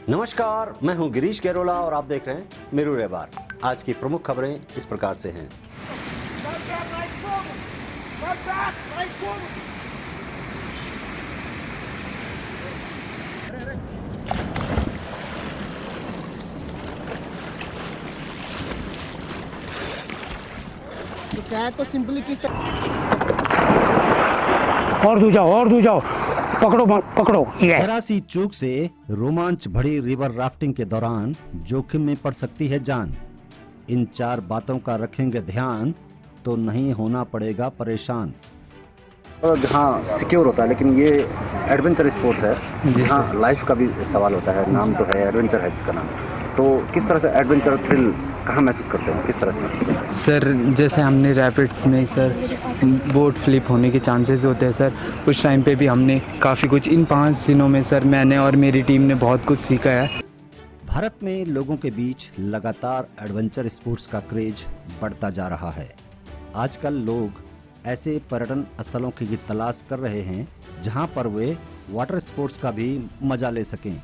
नमस्कार, मैं हूं गिरीश कैरोला और आप देख रहे हैं मेरू रहबार। आज की प्रमुख खबरें इस प्रकार से हैं। तो क्या तो सिंपली किस और दूर जाओ, पकड़ो ये जरा सी चूक से रोमांच भरी रिवर राफ्टिंग के दौरान जोखिम में पड़ सकती है जान। इन 4 बातों का रखेंगे ध्यान तो नहीं होना पड़ेगा परेशान। जहाँ सिक्योर होता है, लेकिन ये एडवेंचर स्पोर्ट्स है, जहाँ लाइफ का भी सवाल होता है। नाम तो है एडवेंचर है जिसका नाम। तो किस तरह से एडवेंचर थ्रिल कहाँ महसूस करते हैं, किस तरह से महसूस करते हैं? सर जैसे हमने रैपिड्स में सर बोट फ्लिप होने के चांसेस होते हैं सर, उस टाइम पे भी हमने काफ़ी कुछ इन 5 दिनों में सर मैंने और मेरी टीम ने बहुत कुछ सीखा है। भारत में लोगों के बीच लगातार एडवेंचर स्पोर्ट्स का क्रेज बढ़ता जा रहा है। आजकल लोग ऐसे पर्यटन स्थलों की तलाश कर रहे हैं जहां पर वे वाटर स्पोर्ट्स का भी मजा ले सकें।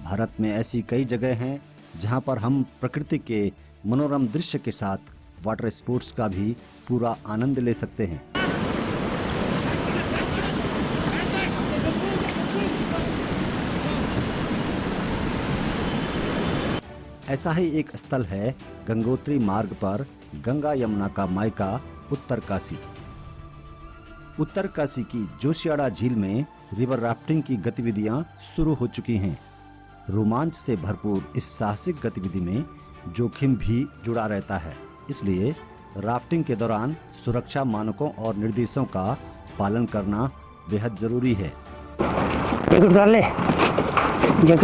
भारत में ऐसी कई जगह हैं जहां पर हम प्रकृति के मनोरम दृश्य के साथ वाटर स्पोर्ट्स का भी पूरा आनंद ले सकते हैं। ऐसा ही एक स्थल है गंगोत्री मार्ग पर गंगा यमुना का मायका उत्तरकाशी। उत्तरकाशी की जोशियाड़ा झील में रिवर राफ्टिंग की गतिविधियां शुरू हो चुकी हैं। रोमांच से भरपूर इस साहसिक गतिविधि में जोखिम भी जुड़ा रहता है, इसलिए राफ्टिंग के दौरान सुरक्षा मानकों और निर्देशों का पालन करना बेहद जरूरी है।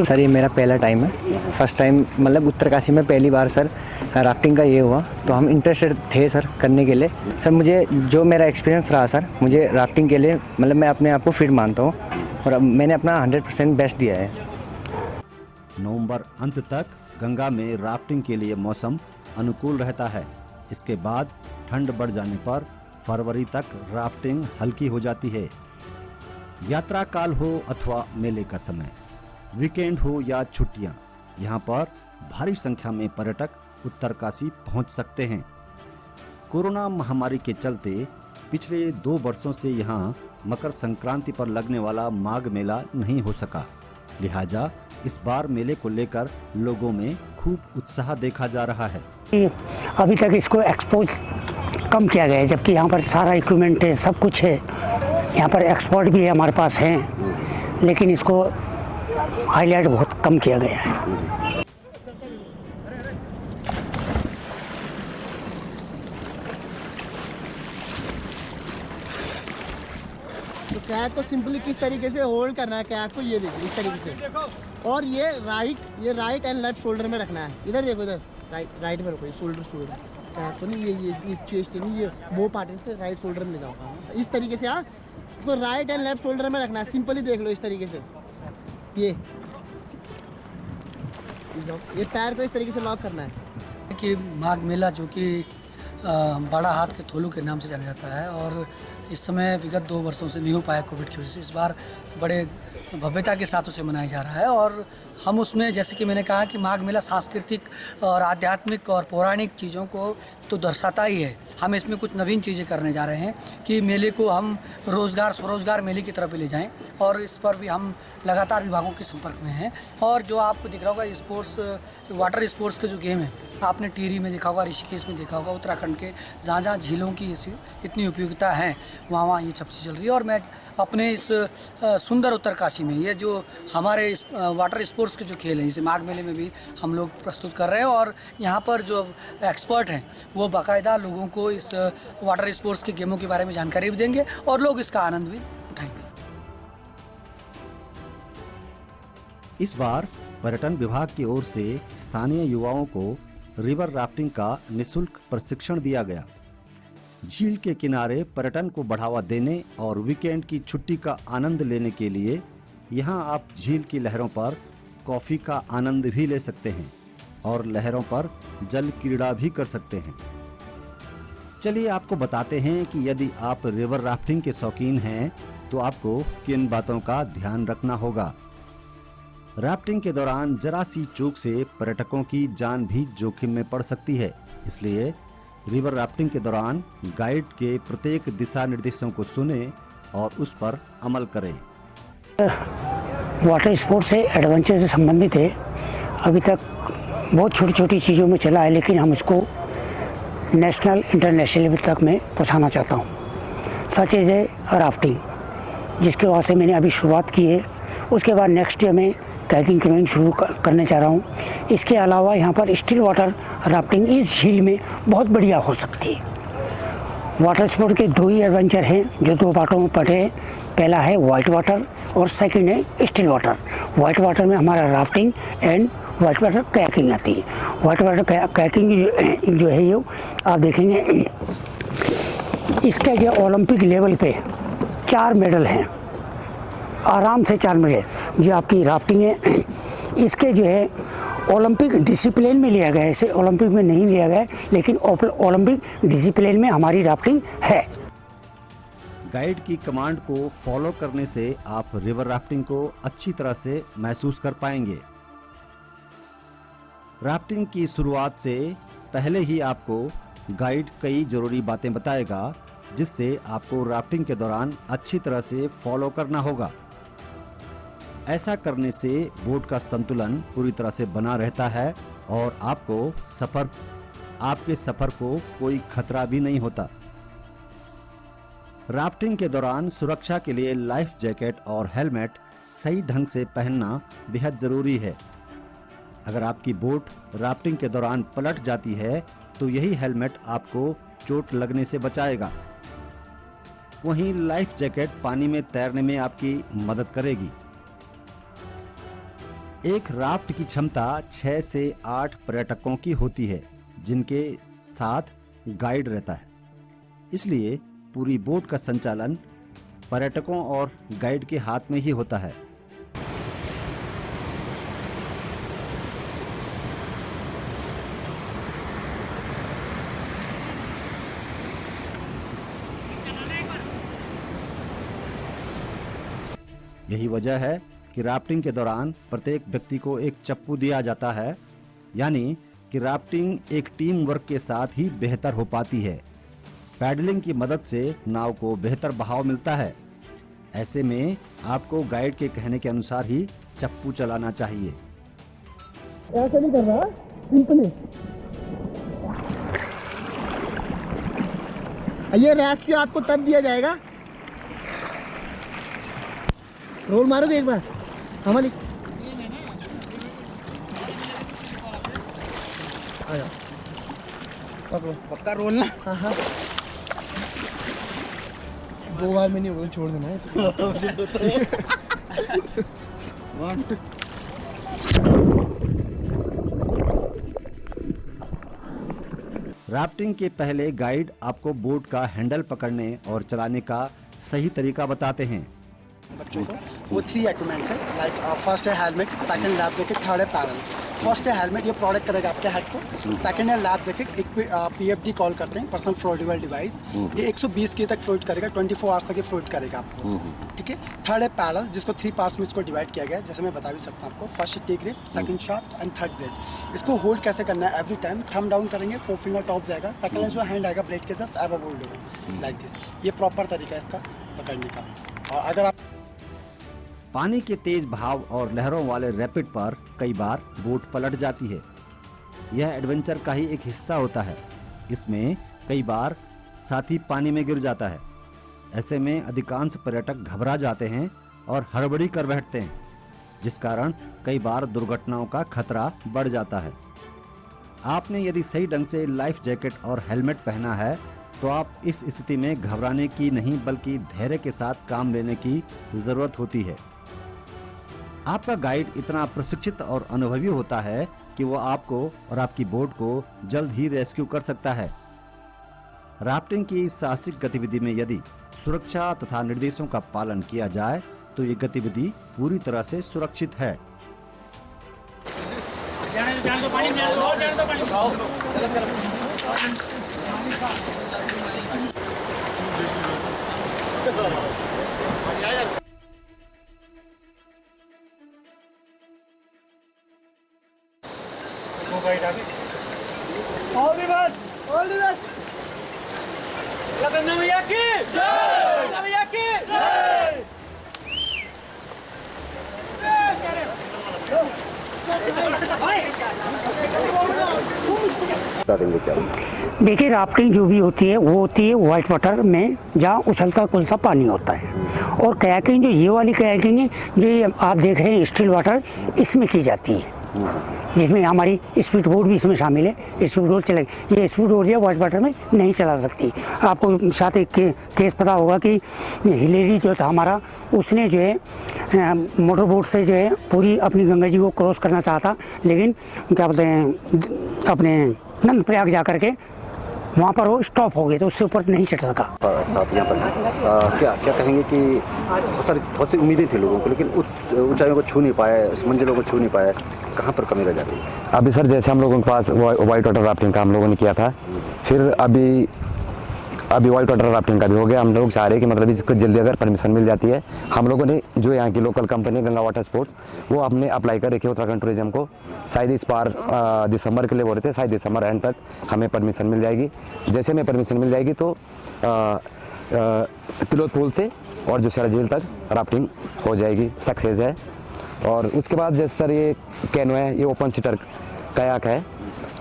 सर ये मेरा पहला टाइम है, फर्स्ट टाइम मतलब उत्तरकाशी में पहली बार सर राफ्टिंग का ये हुआ, तो हम इंटरेस्टेड थे सर करने के लिए। सर मुझे जो मेरा एक्सपीरियंस रहा सर, मुझे राफ्टिंग के लिए मतलब मैं अपने आप को फिट मानता हूँ और अब मैंने अपना 100% बेस्ट दिया है। नवंबर अंत तक गंगा में राफ्टिंग के लिए मौसम अनुकूल रहता है। इसके बाद ठंड बढ़ जाने पर फरवरी तक राफ्टिंग हल्की हो जाती है। यात्रा काल हो अथवा मेले का समय, वीकेंड हो या छुट्टियां, यहाँ पर भारी संख्या में पर्यटक उत्तरकाशी पहुंच सकते हैं। कोरोना महामारी के चलते पिछले 2 वर्षों से यहाँ मकर संक्रांति पर लगने वाला माघ मेला नहीं हो सका, लिहाजा इस बार मेले को लेकर लोगों में खूब उत्साह देखा जा रहा है। अभी तक इसको एक्सपोज कम किया गया है, जबकि यहाँ पर सारा इक्विपमेंट है, सब कुछ है, यहाँ पर एक्सपर्ट भी है हमारे पास हैं, लेकिन इसको हाईलाइट बहुत कम किया गया है। तो कैक को सिंपली किस तरीके से होल्ड करना है, कैक को ये देखिए इस तरीके से, और ये राइट एंड लेफ्ट शोल्डर में रखना है। इधर देखो, इधर राइट में रखो, शोल्डर कैक को नहीं, ये चेस्ट नहीं, ये वो पार्ट है, राइट शोल्डर में ले जाओ इस तरीके से। हाँ, इसको राइट एंड लेफ्ट शोल्डर में रखना है, सिंपली देख लो इस तरीके से। ये पैर को इस तरीके से लॉक करना है। कि माघ मेला जो कि बड़ा हाथ के थोलू के नाम से जाना जाता है, और इस समय विगत 2 वर्षों से नहीं हो पाया कोविड की वजह से, इस बार बड़े भव्यता के साथ उसे मनाया जा रहा है। और हम उसमें, जैसे कि मैंने कहा कि माघ मेला सांस्कृतिक और आध्यात्मिक और पौराणिक चीज़ों को तो दर्शाता ही है। हम इसमें कुछ नवीन चीज़ें करने जा रहे हैं कि मेले को हम स्वरोजगार मेले की तरफ ले जाएं, और इस पर भी हम लगातार विभागों के संपर्क में हैं। और जो आपको दिख रहा होगा स्पोर्ट्स, वाटर स्पोर्ट्स के जो गेम है, आपने टिहरी में देखा होगा, ऋषिकेश में देखा होगा, उत्तराखंड के जहाँ जहाँ झीलों की इतनी उपयोगिता है वहाँ ये सब चीज़ चल रही है। और मैं अपने इस सुंदर उत्तरकाशी में ये जो हमारे वाटर स्पोर्ट्स के जो खेल हैं, इसे माघ मेले में भी हम लोग प्रस्तुत कर रहे हैं। और यहाँ पर जो एक्सपर्ट हैं वो बाकायदा लोगों को इस वाटर स्पोर्ट्स के गेमों के बारे में जानकारी भी देंगे और लोग इसका आनंद भी उठाएंगे। इस बार पर्यटन विभाग की ओर से स्थानीय युवाओं को रिवर राफ्टिंग का निःशुल्क प्रशिक्षण दिया गया। झील के किनारे पर्यटन को बढ़ावा देने और वीकेंड की छुट्टी का आनंद लेने के लिए यहाँ आप झील की लहरों पर कॉफी का आनंद भी ले सकते हैं और लहरों पर जल क्रीड़ा भी कर सकते हैं। चलिए आपको बताते हैं कि यदि आप रिवर राफ्टिंग के शौकीन हैं तो आपको किन बातों का ध्यान रखना होगा। राफ्टिंग के दौरान जरा सी चूक से पर्यटकों की जान भी जोखिम में पड़ सकती है, इसलिए रिवर राफ्टिंग के दौरान गाइड के प्रत्येक दिशा निर्देशों को सुने और उस पर अमल करें। वाटर स्पोर्ट्स से एडवेंचर से संबंधित है। अभी तक बहुत छोटी छोटी चीज़ों में चला है, लेकिन हम इसको नेशनल इंटरनेशनल लेवल तक मैं पहुंचाना चाहता हूं। सच इज़ ए राफ्टिंग, जिसके वजह से मैंने अभी शुरुआत की है। उसके बाद नेक्स्ट ईयर में कायाकिंग क्रूइंग शुरू करने जा रहा हूं। इसके अलावा यहाँ पर स्टिल वाटर राफ्टिंग इस झील में बहुत बढ़िया हो सकती है। वाटर स्पोर्ट के दो ही एडवेंचर हैं जो दो पार्टों में पड़े हैं। पहला है वाइट वाटर और सेकंड है स्टिल वाटर। वाइट वाटर में हमारा rafting and white water kayaking आती है। वाइट वाटर कायाकिंग जो है ये आप देखेंगे, इसका जो ओलंपिक लेवल पे 4 मेडल हैं, आराम से 4 मेडल। जो आपकी राफ्टिंग है इसके जो है ओलंपिक डिसिप्लिन में लिया गया है, इसे ओलंपिक में नहीं लिया गया है, लेकिन ओलंपिक डिसिप्लिन में हमारी राफ्टिंग है। गाइड की कमांड को फॉलो करने से आप रिवर राफ्टिंग को अच्छी तरह से महसूस कर पाएंगे। राफ्टिंग की शुरुआत से पहले ही आपको गाइड कई जरूरी बातें बताएगा, जिससे आपको राफ्टिंग के दौरान अच्छी तरह से फॉलो करना होगा। ऐसा करने से बोट का संतुलन पूरी तरह से बना रहता है और आपके सफर को कोई खतरा भी नहीं होता। राफ्टिंग के दौरान सुरक्षा के लिए लाइफ जैकेट और हेलमेट सही ढंग से पहनना बेहद जरूरी है। अगर आपकी बोट राफ्टिंग के दौरान पलट जाती है तो यही हेलमेट आपको चोट लगने से बचाएगा। वहीं लाइफ जैकेट पानी में तैरने में आपकी मदद करेगी। एक राफ्ट की क्षमता 6 से 8 पर्यटकों की होती है, जिनके साथ गाइड रहता है। इसलिए पूरी बोट का संचालन पर्यटकों और गाइड के हाथ में ही होता है। यही वजह है कि राफ्टिंग के दौरान प्रत्येक व्यक्ति को एक चप्पू दिया जाता है, यानी कि राफ्टिंग एक टीम वर्क के साथ ही बेहतर हो पाती है। पैडलिंग की मदद से नाव को बेहतर बहाव मिलता है। ऐसे में आपको गाइड के कहने के अनुसार ही चप्पू चलाना चाहिए। ऐसा नहीं कर रहा, सिंपली। ये रेस्क्यू आपको तब दिया जाएगा, रोल मारोगे एक बार हमारी। पक्का रोल ना। हाँ 2 बार में नहीं होगा, छोड़ देना है। राफ्टिंग के पहले गाइड आपको बोट का हैंडल पकड़ने और चलाने का सही तरीका बताते हैं। बच्चों को वो 3 इक्विपमेंट्स है, लाइक फर्स्ट है helmet, second lab jacket, third है पैडल। फर्स्ट है हेलमेट, ये प्रोटेक्ट करेगा आपके हेड को। सेकंड है लैब जैकेट, एक PFD कॉल करते हैं, पर्सनल फ्लोटेबल डिवाइस। ये 120 के तक फ्लोट करेगा, 24 आवर्स तक ये फ्लोट करेगा आपको, ठीक है। थर्ड है पैडल, जिसको 3 पार्ट्स में इसको डिवाइड किया गया है, जैसे मैं बता भी सकता हूँ आपको। First T grip, second shaft and third blade. इसको होल्ड कैसे करना है, एवरी टाइम थंब डाउन करेंगे, 4 फिंगर टॉप जाएगा, सेकंड जो हैंड आएगा ब्लेड के जस्ट अबव होल्ड होगा, लाइक दिस। ये प्रॉपर तरीका है इसका पकड़ने का। और अगर आप पानी के तेज बहाव और लहरों वाले रैपिड पर कई बार बोट पलट जाती है। यह एडवेंचर का ही एक हिस्सा होता है। इसमें कई बार साथी पानी में गिर जाता है। ऐसे में अधिकांश पर्यटक घबरा जाते हैं और हड़बड़ी कर बैठते हैं, जिस कारण कई बार दुर्घटनाओं का खतरा बढ़ जाता है। आपने यदि सही ढंग से लाइफ जैकेट और हेलमेट पहना है तो आप इस स्थिति में घबराने की नहीं बल्कि धैर्य के साथ काम लेने की जरूरत होती है। आपका गाइड इतना प्रशिक्षित और अनुभवी होता है कि वो आपको और आपकी बोट को जल्द ही रेस्क्यू कर सकता है। राफ्टिंग की इस साहसिक गतिविधि में यदि सुरक्षा तथा निर्देशों का पालन किया जाए तो ये गतिविधि पूरी तरह से सुरक्षित है। बता देंगे क्या? देखिए, राफ्टिंग जो भी होती है वो होती है वाइट वाटर में, जहाँ उछलता कुलता पानी होता है। और कयाकिंग जो ये वाली कयाकिंग है, जो ये आप देख रहे हैं स्टिल वाटर, इसमें की जाती है, जिसमें हमारी स्पीड बोट भी इसमें शामिल है। स्पीड बोट चलेगी, ये स्पीड बोट जो वाइट वाटर में नहीं चला सकती। आपको साथ एक केस पता होगा कि हिलेरी जो था हमारा, उसने जो है मोटर बोट से जो है पूरी अपनी गंगा जी को क्रॉस करना चाहता, लेकिन क्या बोलते हैं अपने नंद प्रयाग जा कर के वहाँ पर वो स्टॉप हो गए, तो उससे ऊपर नहीं चढ़ सका। साथ यहाँ पर क्या क्या कहेंगे कि बहुत सी उम्मीदें थी लोगों को, लेकिन ऊंचाइयों को छू नहीं पाए, उस मंजिलों को छू नहीं पाए, कहाँ पर कमी रह जाती है? अभी सर जैसे हम लोगों के पास वाइट वाटर राफ्टिंग का हम लोगों ने किया था, फिर अभी वाइट वाटर राफ्टिंग का भी हो गया। हम लोग चाह रहे हैं कि मतलब इसको जल्दी अगर परमिशन मिल जाती है, हम लोगों ने जो यहाँ की local company Ganga water sports, वो हमने अप्लाई कर रखे उत्तराखंड टूरिज्म को। शायद इस बार दिसंबर के लिए हो रहे थे, शायद दिसंबर एंड तक हमें परमिशन मिल जाएगी। जैसे हमें परमिशन मिल जाएगी तो तिलोत पुल से और जो सारा झील तक राफ्टिंग हो जाएगी, सक्सेस है। और उसके बाद जैसे सर ये कैनो है, ये ओपन सीटर कयाक है,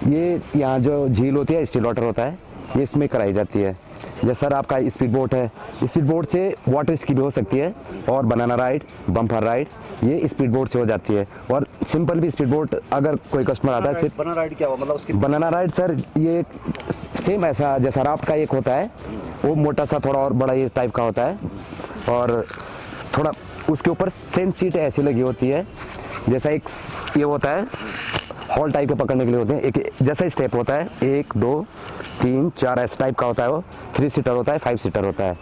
ये यहाँ जो झील होती है स्टिल वाटर होता है, ये इसमें कराई जाती है। जैसे सर आपका स्पीड बोट है, स्पीड बोट से वाटर स्की भी हो सकती है, और बनाना राइड, बम्पर राइड, ये स्पीड बोट से हो जाती है। और सिंपल भी स्पीड बोट अगर कोई कस्टमर आता है, बनाना राइड क्या हुआ, मतलब उसकी? बनाना राइड सर ये सेम ऐसा जैसा राफ्ट का एक होता है, वो मोटा सा थोड़ा और बड़ा ये टाइप का होता है, और थोड़ा उसके ऊपर सेम सीट ऐसी लगी होती है, जैसा एक ये होता है हॉल टाइप के पकड़ने के लिए होते हैं, एक जैसा स्टेप होता है, 1 2 3 4 ऐसे टाइप का होता है, वो 3 सीटर होता है, 5 सीटर होता है,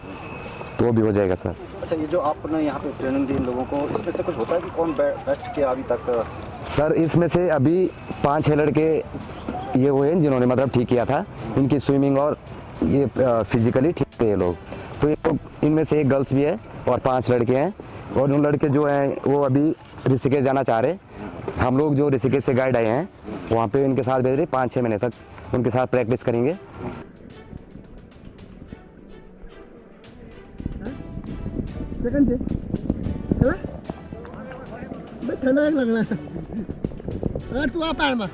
तो वो भी हो जाएगा सर। अच्छा, ये जो आपने यहाँ पे ट्रेनिंग दी इन लोगों को, इसमें से कुछ होता है कि कौन बेस्ट किया अभी तक? सर इसमें से अभी 5-6 लड़के ये हुए हैं जिन्होंने मतलब ठीक किया था, इनकी स्विमिंग और ये फिजिकली ठीक थे ये लोग। तो ये लोग, इनमें से एक गर्ल्स भी है और 5 लड़के हैं, और उन लड़के जो हैं वो अभी ऋषिकेश जाना चाह रहे। हम लोग जो ऋषिकेश से गाइड आए हैं वहाँ पे इनके साथ भेज रहे, 5-6 महीने तक उनके साथ प्रैक्टिस करेंगे। ठंडा लगना है, तू आ पैर में,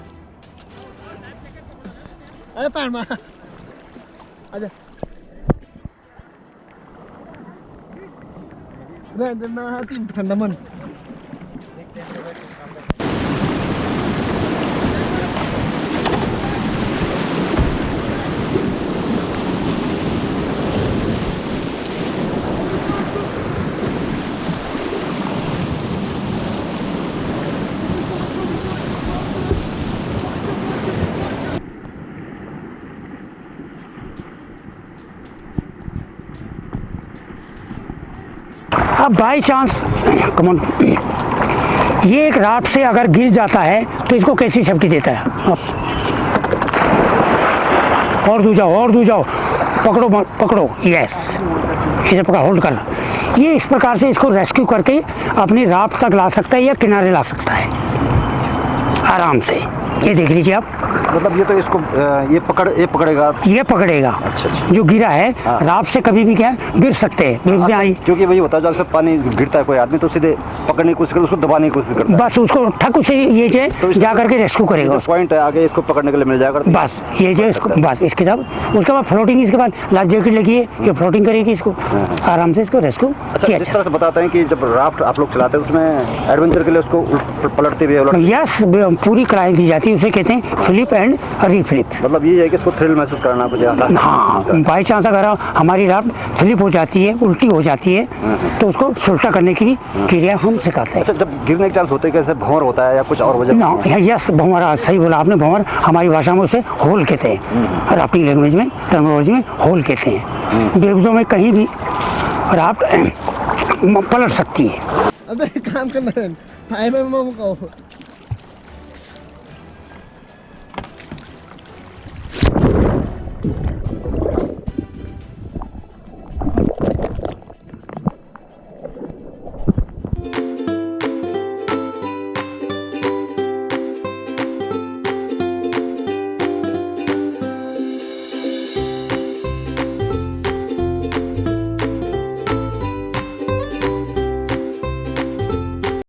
अरे पैर में आजा, ठंडा मन। अब बाई चांस कमॉन, ये एक राफ्ट से अगर गिर जाता है तो इसको कैसी झपकी देता है। और दूर जाओ, और दूर जाओ, पकड़ो पकड़ो, यस, इसे पकड़, होल्ड करना। ये इस प्रकार से इसको रेस्क्यू करके अपनी राफ्ट तक ला सकता है या किनारे ला सकता है आराम से। ये देख लीजिए आप, मतलब ये तो इसको ये पकड़ेगा, ये पकड़ेगा। अच्छा। जो गिरा है राफ्ट से कभी भी क्या है गिर सकते हैं, क्योंकि वही होता है जब अक्सर पानी गिरता है कोई आदमी तो सीधे पकड़ने की कोशिश करता है, उसको दबाने की कोशिश करता है, बस उसको ठक उसे ये जो तो जा करके रेस्क्यू करेगा। पॉइंट है आगे इसको पकड़ने के लिए मिल जाएगा, बस ये जो इसको, बस इसके साथ उसके बाद फ्लोटिंग, इसके बाद लाइफ जैकेट लगी है, ये फ्लोटिंग करेगी, इसको आराम से इसको रेस्क्यू अच्छा। किया। जिस तरह से बताते हैं कि जब राफ्ट आप लोग चलाते हैं उसमें एडवेंचर के लिए उसको पलटते हुए, यस, पूरी कराई दी जाती है, उसे कहते हैं फ्लिप एंड रीफ्लिप। मतलब ये है कि इसको थ्रिल महसूस कराना पड़ेगा। हाँ, बाई चांस अगर हमारी राफ्ट फ्लिप हो जाती है, उल्टी हो जाती है, तो उसको उल्टा करने की क्रिया हम सिखाते हैं। अच्छा, जब गिरने के चांस होते हैं कैसे भंवर होता है या कुछ और वजह? ना, यस, भंवर, सही बोला आपने, भंवर हमारी भाषा में उसे होल कहते हैं, राफ्टिंग लैंग्वेज में, टर्मिनोलॉजी में होल कहते हैं। बेबसों में कहीं भी राफ्ट पलट सकती है। अबे काम करना है, फाइबर में कहो